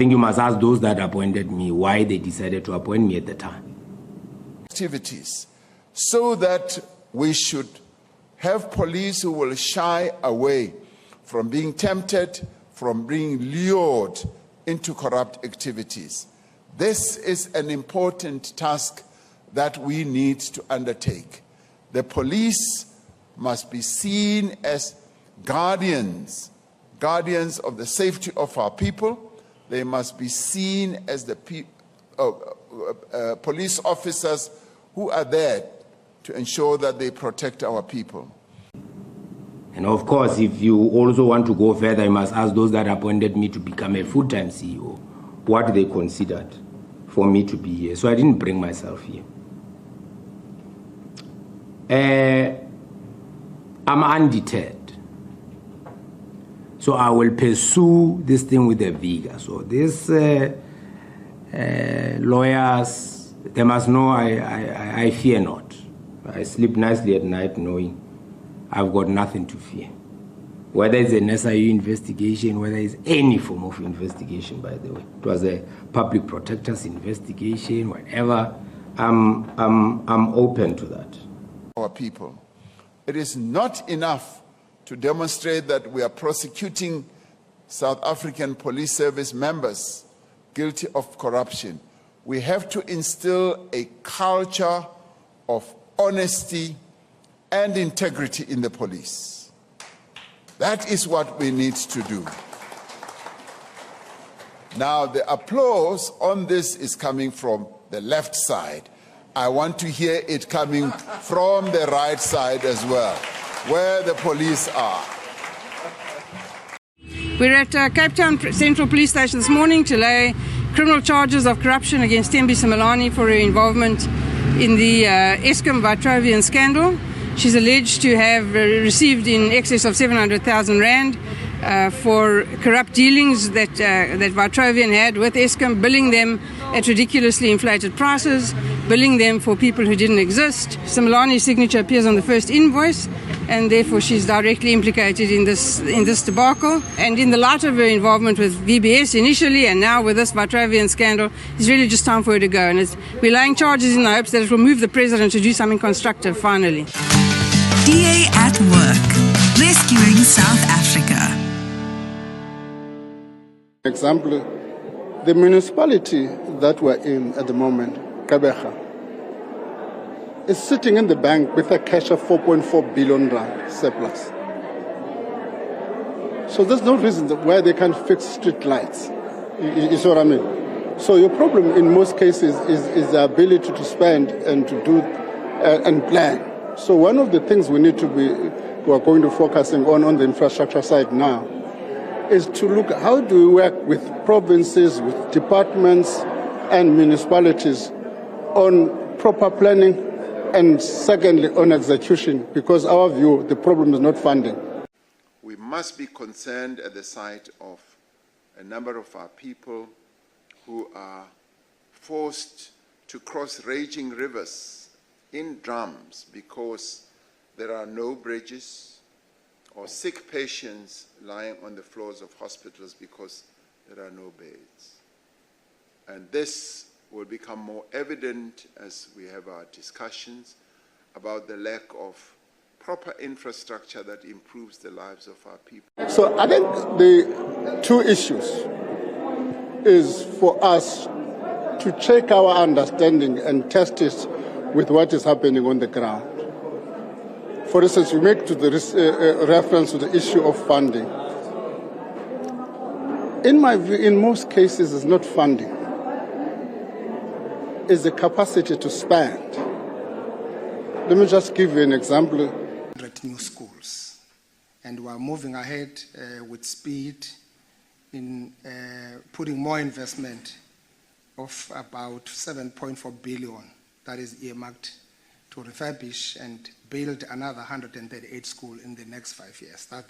think you must ask those that appointed me why they decided to appoint me at the time. Activities, so that we should have police who will shy away from being tempted, from being lured into corrupt activities. This is an important task that we need to undertake. The police must be seen as guardians of the safety of our people. They must be seen as the police officers who are there to ensure that they protect our people. And of course, if you also want to go further, you must ask those that appointed me to become a full-time CEO what they considered for me to be here. So I didn't bring myself here. I'm undeterred. So I will pursue this thing with a vigor. So these lawyers, they must know I fear not. I sleep nicely at night knowing I've got nothing to fear. Whether it's an SIU investigation, whether it's any form of investigation, by the way. It was a public protector's investigation, whatever. I'm open to that. Our people. It is not enough to demonstrate that we are prosecuting South African police service members guilty of corruption. We have to instill a culture of honesty and integrity in the police. That is what we need to do. Now, the applause on this is coming from the left side. I want to hear it coming from the right side as well, where the police are. We're at Cape Town Central Police Station this morning to lay criminal charges of corruption against Thembi Simelane for her involvement in the Eskom Vatrovian scandal. She's alleged to have received in excess of 700,000 rand for corrupt dealings that Vatrovian had with Eskom, billing them at ridiculously inflated prices, billing them for people who didn't exist. Simelane's signature appears on the first invoice, and therefore she's directly implicated in this debacle. And in the light of her involvement with VBS initially and now with this Vatrovian scandal, it's really just time for her to go. And we're laying charges in the hopes that it will move the president to do something constructive finally. DA at work, rescuing South Africa. Example, the municipality that we're in at the moment, Kabeja, is sitting in the bank with a cash of 4.4 billion rand surplus. So there's no reason why they can't fix street lights. You see what I mean? So your problem in most cases is the ability to spend and to do and plan. So one of the things we are going to focusing on the infrastructure side now is to look at how do we work with provinces, with departments and municipalities on proper planning and secondly on execution, because our view, the problem is not funding. We must be concerned at the sight of a number of our people who are forced to cross raging rivers in drums because there are no bridges, or sick patients lying on the floors of hospitals because there are no beds. And this will become more evident as we have our discussions about the lack of proper infrastructure that improves the lives of our people. So I think the two issues is for us to check our understanding and test it with what is happening on the ground. For instance, you make to the reference to the issue of funding. In my view, in most cases, it's not funding. It's the capacity to spend. Let me just give you an example. 100 new schools, and we're moving ahead with speed in putting more investment of about 7.4 billion that is earmarked to refurbish and build another 138 schools in the next 5 years. That's the